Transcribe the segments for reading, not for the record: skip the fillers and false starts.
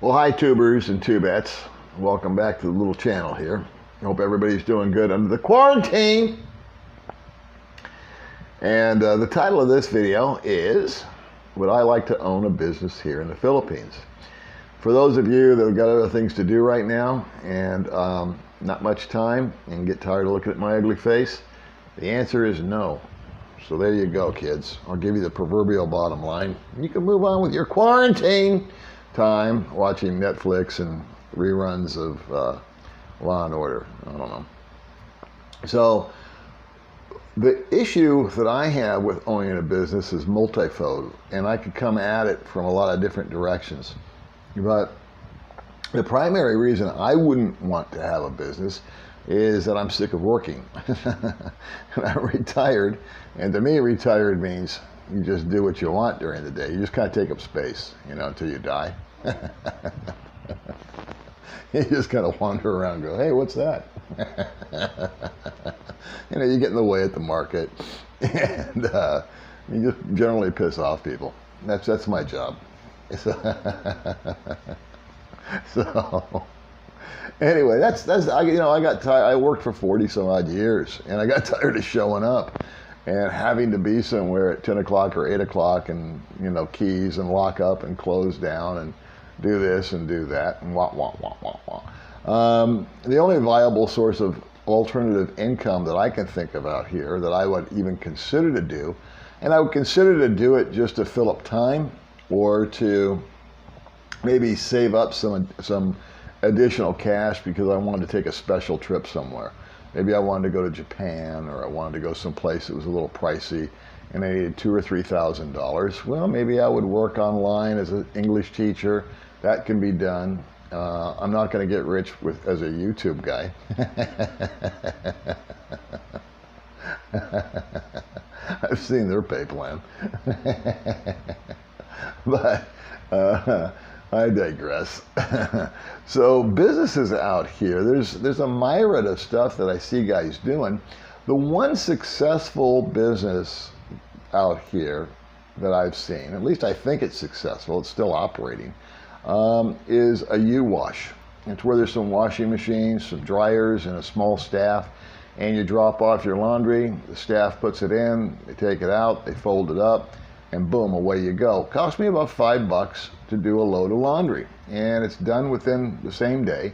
Well, hi tubers and tubettes. Welcome back to the little channel here. I hope everybody's doing good under the quarantine. And the title of this video is, Would I Like to Own a Business Here in the Philippines? For those of you that have got other things to do right now and not much time and get tired of looking at my ugly face, the answer is no. So there you go, kids. I'll give you the proverbial bottom line. You can move on with your quarantine time watching Netflix and reruns of Law and Order. I don't know. So the issue that I have with owning a business is multifold, and I could come at it from a lot of different directions. But the primary reason I wouldn't want to have a business is that I'm sick of working. And I'm retired, and to me retired means you just do what you want during the day. You just kind of take up space, until you die. You just kind of wander around and go, hey, what's that? You get in the way at the market, and you just generally piss off people. That's my job. So anyway, I got tired. I worked for 40 some odd years, and I got tired of showing up and having to be somewhere at 10 o'clock or 8 o'clock and, keys and lock up and close down and do this and do that and wah, wah, wah, wah, wah. The only viable source of alternative income that I can think of out here that I would even consider to do, and I would consider to do it just to fill up time or to maybe save up some additional cash because I wanted to take a special trip somewhere. Maybe I wanted to go to Japan, or I wanted to go someplace that was a little pricey and I needed $2,000 or $3,000. Well, maybe I would work online as an English teacher. That can be done. I'm not going to get rich as a YouTube guy. I've seen their pay plan. But I digress. So businesses out here, there's a myriad of stuff that I see guys doing. The one successful business out here that I've seen, at least I think it's successful, it's still operating, is a U-Wash. It's where there's some washing machines, some dryers, and a small staff, and you drop off your laundry, the staff puts it in, they take it out, they fold it up, and boom, away you go. Cost me about $5 to do a load of laundry, and it's done within the same day.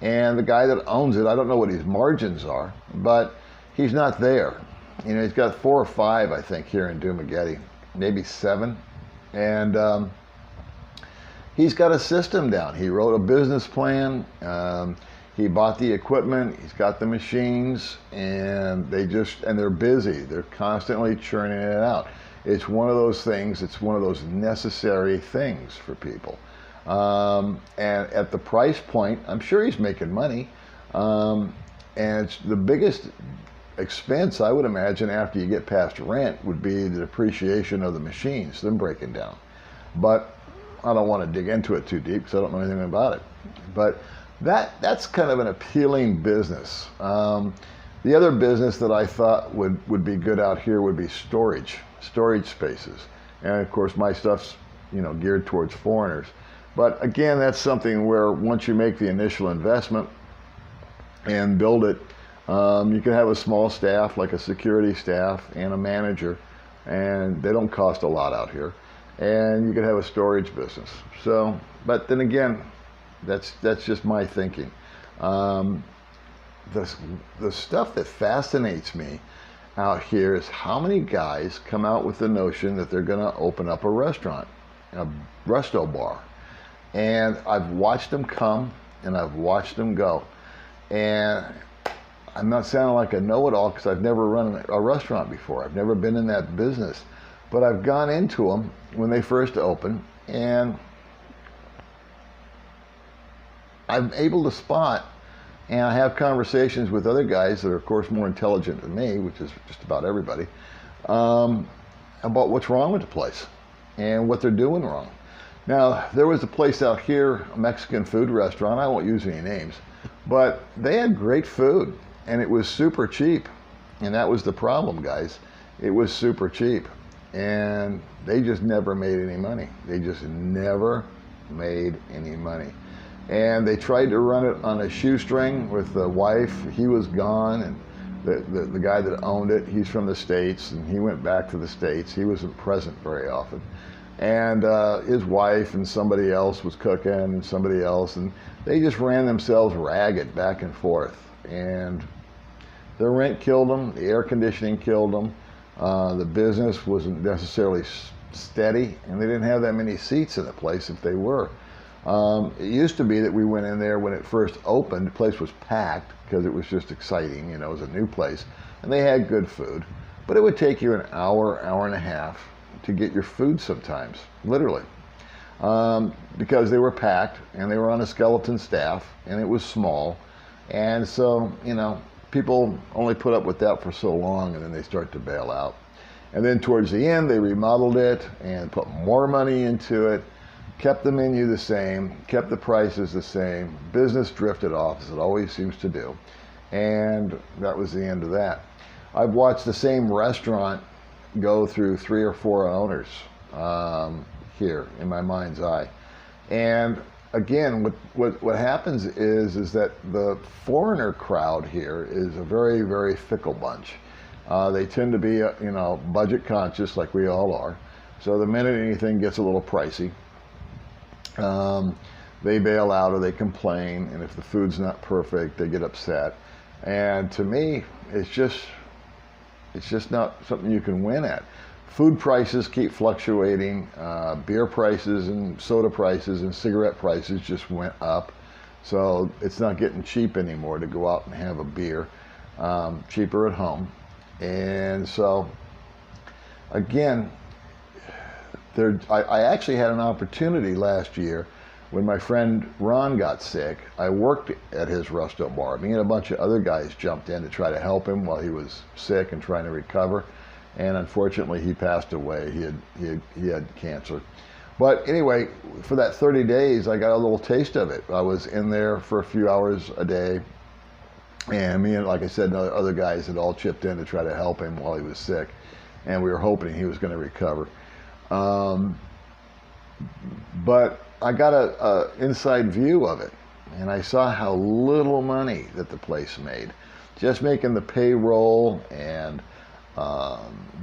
And the guy that owns it, I don't know what his margins are, but he's not there. He's got 4 or 5, I think, here in Dumaguete, maybe 7, and he's got a system down. He wrote a business plan. He bought the equipment. He's got the machines, and they're busy. They're constantly churning it out. It's one of those things, it's one of those necessary things for people. And at the price point, I'm sure he's making money. And it's the biggest expense, I would imagine, after you get past rent, would be the depreciation of the machines, them breaking down. But I don't want to dig into it too deep because I don't know anything about it. But that's kind of an appealing business. The other business that I thought would be good out here would be storage spaces. And of course my stuff's geared towards foreigners. But again, that's something where once you make the initial investment and build it, you can have a small staff, like a security staff and a manager, and they don't cost a lot out here. And you can have a storage business. So, but then again, that's just my thinking. The stuff that fascinates me out here is how many guys come out with the notion that they're going to open up a restaurant, a resto bar. And I've watched them come and I've watched them go. And I'm not sounding like a know-it-all because I've never run a restaurant before. I've never been in that business. But I've gone into them when they first open, and I'm able to spot, and I have conversations with other guys that are, of course, more intelligent than me, which is just about everybody, about what's wrong with the place and what they're doing wrong. Now, there was a place out here, a Mexican food restaurant, I won't use any names, but they had great food, and it was super cheap. And that was the problem, guys. It was super cheap. And they just never made any money. They just never made any money. And they tried to run it on a shoestring with the wife. He was gone, and the guy that owned it, he's from the States, and he went back to the States. He wasn't present very often. And his wife and somebody else was cooking, and somebody else, and they just ran themselves ragged back and forth. And the rent killed them, the air conditioning killed them, the business wasn't necessarily steady, and they didn't have that many seats in the place if they were. It used to be that we went in there when it first opened, the place was packed because it was just exciting, you know, it was a new place, and they had good food. But it would take you an hour, hour and a half to get your food sometimes, literally, because they were packed and they were on a skeleton staff and it was small. And so, you know, people only put up with that for so long, and then they start to bail out. And then towards the end, they remodeled it and put more money into it, kept the menu the same, kept the prices the same. Business drifted off, as it always seems to do. And that was the end of that. I've watched the same restaurant go through 3 or 4 owners here in my mind's eye. And again, what happens is that the foreigner crowd here is a very, very fickle bunch. They tend to be, you know, budget conscious like we all are. So the minute anything gets a little pricey, they bail out or they complain. And if the food's not perfect, they get upset. And to me, it's just not something you can win at. Food prices keep fluctuating. Beer prices and soda prices and cigarette prices just went up. So it's not getting cheap anymore to go out and have a beer. Cheaper at home. And so, again, I actually had an opportunity last year when my friend Ron got sick. I worked at his resto bar. Me and a bunch of other guys jumped in to try to help him while he was sick and trying to recover. And unfortunately, he passed away. He had cancer. But anyway, for that 30 days, I got a little taste of it. I was in there for a few hours a day. And me and, like I said, other guys had all chipped in to try to help him while he was sick. And we were hoping he was going to recover. But I got a inside view of it, and I saw how little money that the place made, just making the payroll and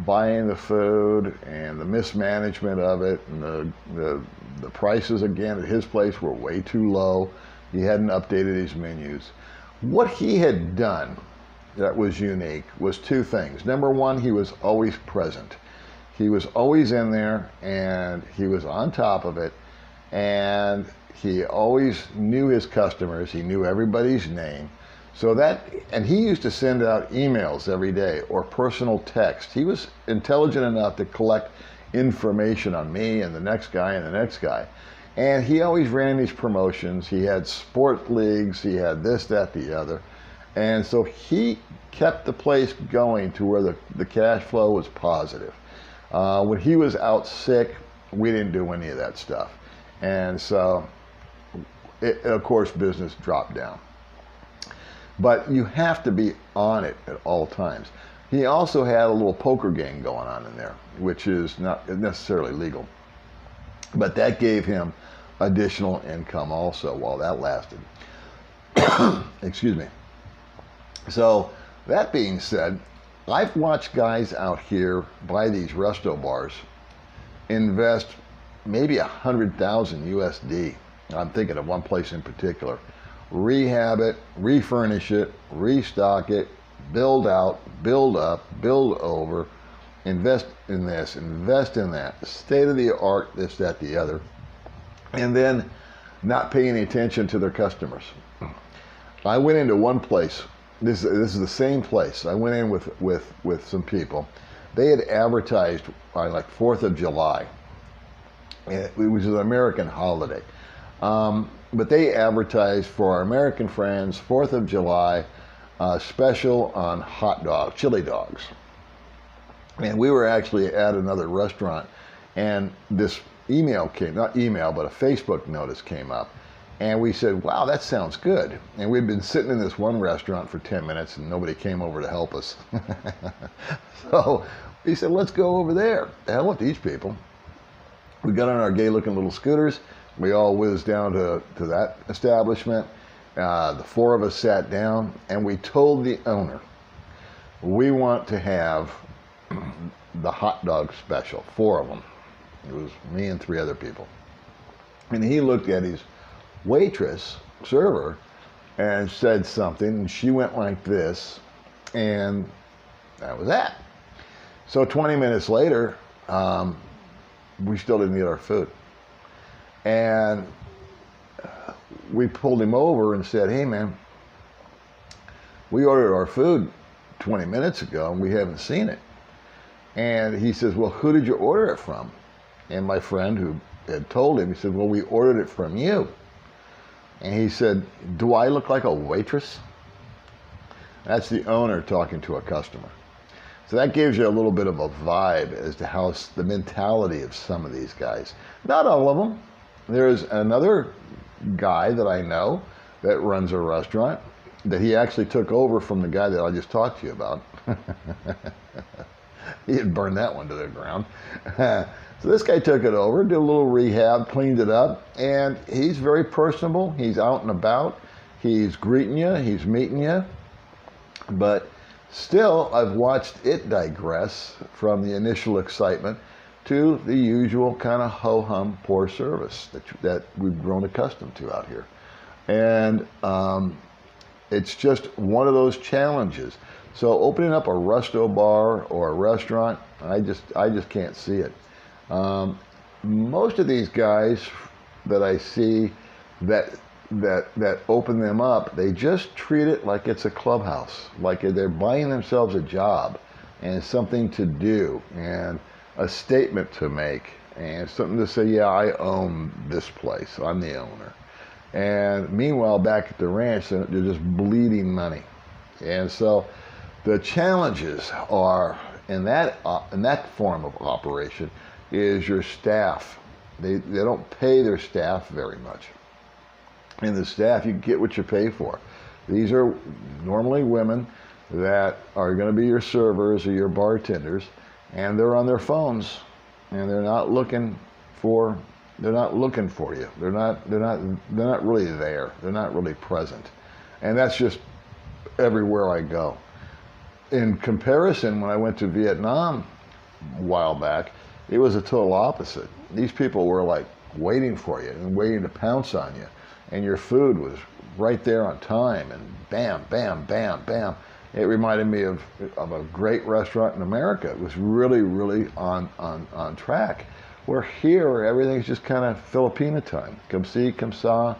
buying the food and the mismanagement of it, and the prices again at his place were way too low. He hadn't updated his menus. What he had done that was unique was 2 things. Number one, he was always present. He was always in there, and he was on top of it, and he always knew his customers. He knew everybody's name. So that, and he used to send out emails every day or personal text. He was intelligent enough to collect information on me and the next guy and the next guy. And he always ran these promotions. He had sport leagues. He had this, that, the other. And so he kept the place going to where the cash flow was positive. When he was out sick, we didn't do any of that stuff. And so, of course, business dropped down. But you have to be on it at all times. He also had a little poker game going on in there, which is not necessarily legal. But that gave him additional income also while that lasted. Excuse me. So, that being said, I've watched guys out here buy these resto bars, invest maybe 100,000 USD. I'm thinking of one place in particular. Rehab it, refurnish it, restock it, build out, build up, build over, invest in this, invest in that, state of the art, this, that, the other, and then not pay any attention to their customers. I went into one place. This is the same place. I went in with some people. They had advertised on like 4th of July, which is an American holiday. But they advertised for our American friends, 4th of July, special on hot dogs, chili dogs. And we were actually at another restaurant, and this email came, not email, but a Facebook notice came up. And we said, wow, that sounds good. And we'd been sitting in this one restaurant for 10 minutes and nobody came over to help us. So we said, let's go over there. The hell with these people. We got on our gay looking little scooters, We all whizzed down to that establishment. The four of us sat down and we told the owner, we want to have the hot dog special, four of them. It was me and three other people. And he looked at his waitress, server, and said something, and she went like this, and that was that. So 20 minutes later, we still didn't get our food. And we pulled him over and said, hey man, we ordered our food 20 minutes ago and we haven't seen it. And he says, well, who did you order it from? And my friend who had told him, he said, well, we ordered it from you. And he said, do I look like a waitress? That's the owner talking to a customer. So that gives you a little bit of a vibe as to how the mentality of some of these guys. Not all of them. There's another guy that I know that runs a restaurant that he actually took over from the guy that I just talked to you about. He had burned that one to the ground. So this guy took it over, did a little rehab, cleaned it up, and he's very personable. He's out and about. He's greeting you. He's meeting you. But still, I've watched it digress from the initial excitement to the usual kind of ho-hum poor service that we've grown accustomed to out here. And it's just one of those challenges. So opening up a resto bar or a restaurant, I just can't see it. Most of these guys that I see that open them up, they just treat it like it's a clubhouse, like they're buying themselves a job and something to do and a statement to make and something to say, yeah, I own this place, I'm the owner. And meanwhile, back at the ranch, they're just bleeding money. And so the challenges are in that form of operation is your staff. They don't pay their staff very much. And the staff, you get what you pay for. These are normally women that are going to be your servers or your bartenders, and they're on their phones, and they're not looking for you. They're not really there. They're not really present. And that's just everywhere I go. In comparison, when I went to Vietnam a while back, it was a total opposite. These people were like waiting for you and waiting to pounce on you. And your food was right there on time and bam, bam, bam, bam. It reminded me of a great restaurant in America. It was really, really on track. Where here, everything's just kind of Filipino time. Come see, come saw.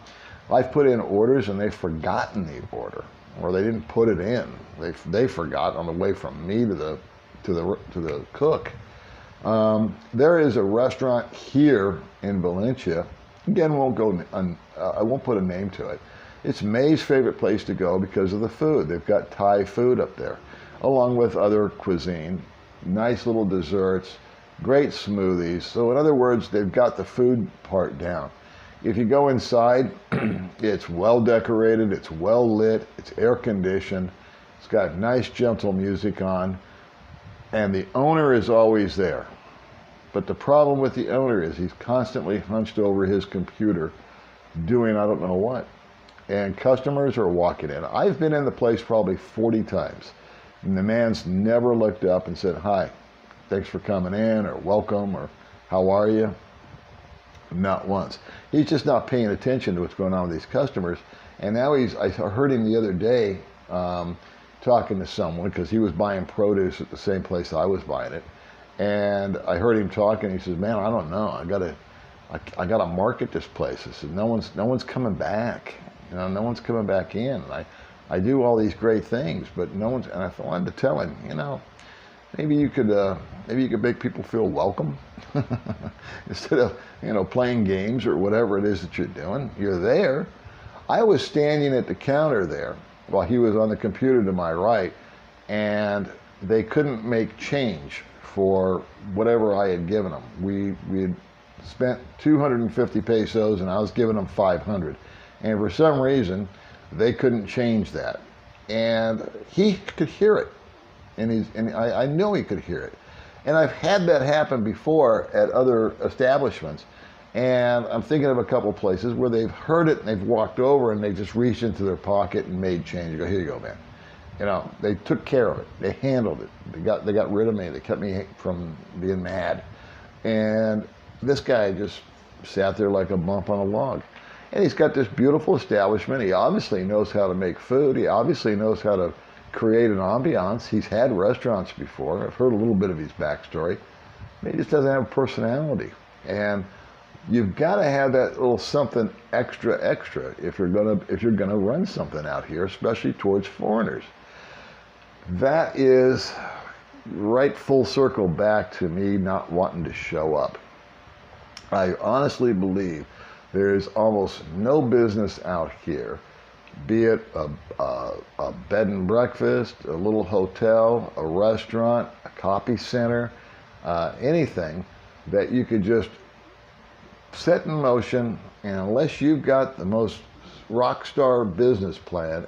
I've put in orders and they've forgotten the order, or they didn't put it in. They forgot on the way from me to the cook. There is a restaurant here in Valencia. Again, I won't put a name to it. It's May's favorite place to go because of the food. They've got Thai food up there, along with other cuisine, nice little desserts, great smoothies. So in other words, they've got the food part down. If you go inside, it's well decorated, it's well lit, it's air conditioned, it's got nice gentle music on, and the owner is always there. But the problem with the owner is he's constantly hunched over his computer doing I don't know what. And customers are walking in. I've been in the place probably 40 times, and the man's never looked up and said, hi, thanks for coming in, or welcome, or how are you? Not once. He's just not paying attention to what's going on with these customers. And now I heard him the other day talking to someone because he was buying produce at the same place I was buying it. And I heard him talking. He says, man, I don't know. I gotta market this place. I said, no one's coming back. You know, no one's coming back in. And I do all these great things, but no one's, and I wanted to tell him, you know, maybe you could make people feel welcome instead of, you know, playing games or whatever it is that you're doing. You're there. I was standing at the counter there while he was on the computer to my right, and they couldn't make change for whatever I had given them. We had spent 250 pesos, and I was giving them 500. And for some reason, they couldn't change that. And he could hear it. And I know he could hear it. And I've had that happen before at other establishments. And I'm thinking of a couple places where they've heard it and they've walked over and they just reached into their pocket and made change. You go, here you go, man. You know, they took care of it. They handled it. They got rid of me. They kept me from being mad. And this guy just sat there like a bump on a log. And he's got this beautiful establishment. He obviously knows how to make food. He obviously knows how to create an ambiance. He's had restaurants before. I've heard a little bit of his backstory. He just doesn't have a personality. And you've got to have that little something extra if you're gonna run something out here, especially towards foreigners. That is right full circle back to me not wanting to show up. I honestly believe there's almost no business out here, be it a bed and breakfast, a little hotel, a restaurant, a copy center, anything that you could just set in motion, and unless you've got the most rock star business plan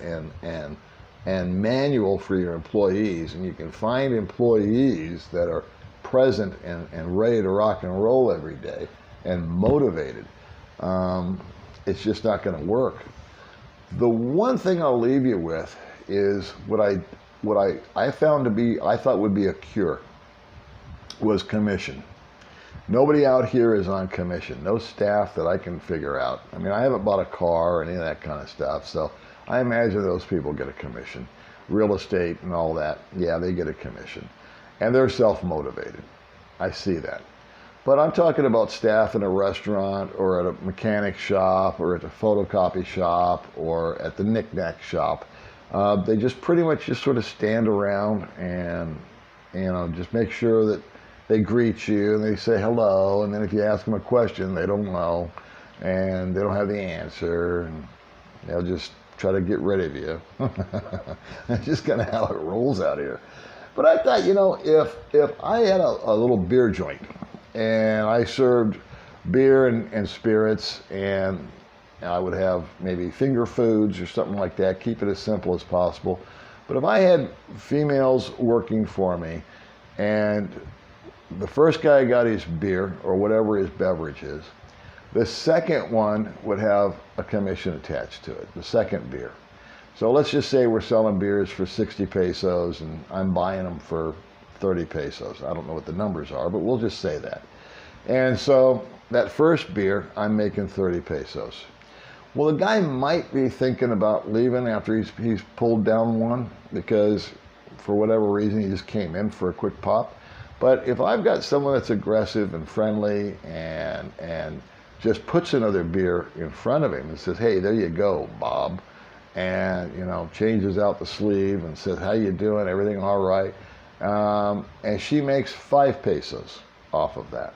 and manual for your employees, and you can find employees that are present and ready to rock and roll every day and motivated, it's just not going to work. The one thing I'll leave you with is what I found to be, I thought would be a cure, was commission. Nobody out here is on commission. No staff that I can figure out. I mean, I haven't bought a car or any of that kind of stuff, so I imagine those people get a commission. Real estate and all that, yeah, they get a commission. And they're self-motivated. I see that. But I'm talking about staff in a restaurant or at a mechanic shop or at a photocopy shop or at the knick-knack shop. They just pretty much just sort of stand around and, you know, just make sure that they greet you and they say hello, and then if you ask them a question, they don't know and they don't have the answer, and they'll just try to get rid of you. That's just kind of how it rolls out here. But I thought, you know, if I had a little beer joint and I served beer and spirits, and I would have maybe finger foods or something like that, keep it as simple as possible. But if I had females working for me, and the first guy got his beer or whatever his beverage is, the second one would have a commission attached to it, the second beer. So let's just say we're selling beers for 60 pesos and I'm buying them for 30 pesos. I don't know what the numbers are, but we'll just say that. And so that first beer, I'm making 30 pesos. Well, the guy might be thinking about leaving after he's pulled down one because for whatever reason he just came in for a quick pop. But if I've got someone that's aggressive and friendly and just puts another beer in front of him and says, hey, there you go, Bob, and, you know, changes out the sleeve and says, how you doing, everything all right, and she makes 5 pesos off of that.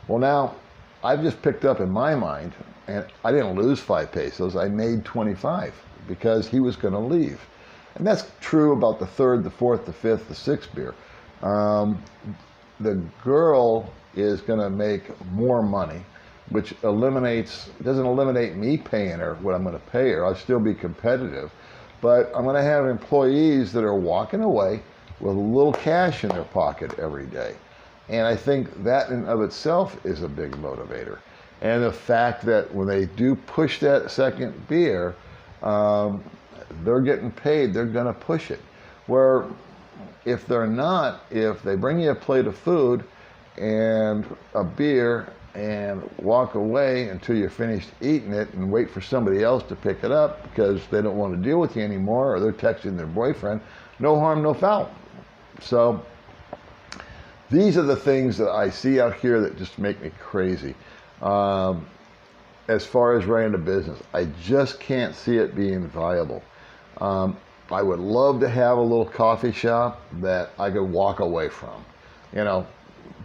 Well, now, I've just picked up in my mind, and I didn't lose 5 pesos, I made 25 because he was going to leave. And that's true about the third, the fourth, the fifth, the sixth beer. The girl is going to make more money, which doesn't eliminate me paying her what I'm going to pay her. I'll still be competitive, but I'm going to have employees that are walking away with a little cash in their pocket every day. And I think that in of itself is a big motivator. And the fact that when they do push that second beer, they're getting paid, they're going to push it. Where if they're not, if they bring you a plate of food and a beer and walk away until you're finished eating it and wait for somebody else to pick it up because they don't want to deal with you anymore, or they're texting their boyfriend, no harm, no foul. So these are the things that I see out here that just make me crazy. As far as running a business, I just can't see it being viable. I would love to have a little coffee shop that I could walk away from. You know,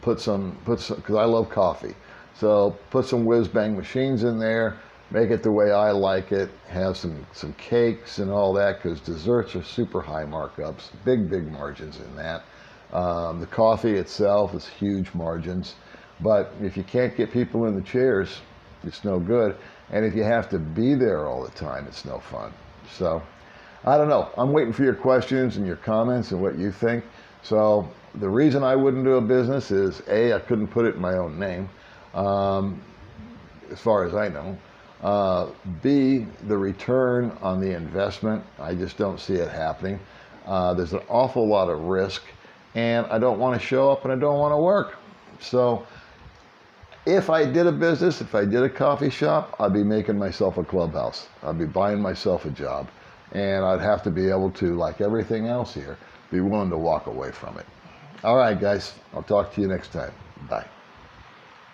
put some, because I love coffee. So put some whiz-bang machines in there, make it the way I like it, have some cakes and all that, because desserts are super high markups, big margins in that. The coffee itself is huge margins, but if you can't get people in the chairs, it's no good. And if you have to be there all the time, it's no fun. So I don't know. I'm waiting for your questions and your comments and what you think. So the reason I wouldn't do a business is, A, I couldn't put it in my own name. as far as I know. B, the return on the investment, I just don't see it happening. There's an awful lot of risk, and I don't want to show up and I don't want to work. So if I did a business, if I did a coffee shop, I'd be making myself a clubhouse. I'd be buying myself a job. And I'd have to be able to, like everything else here, be willing to walk away from it. All right, guys, I'll talk to you next time. Bye.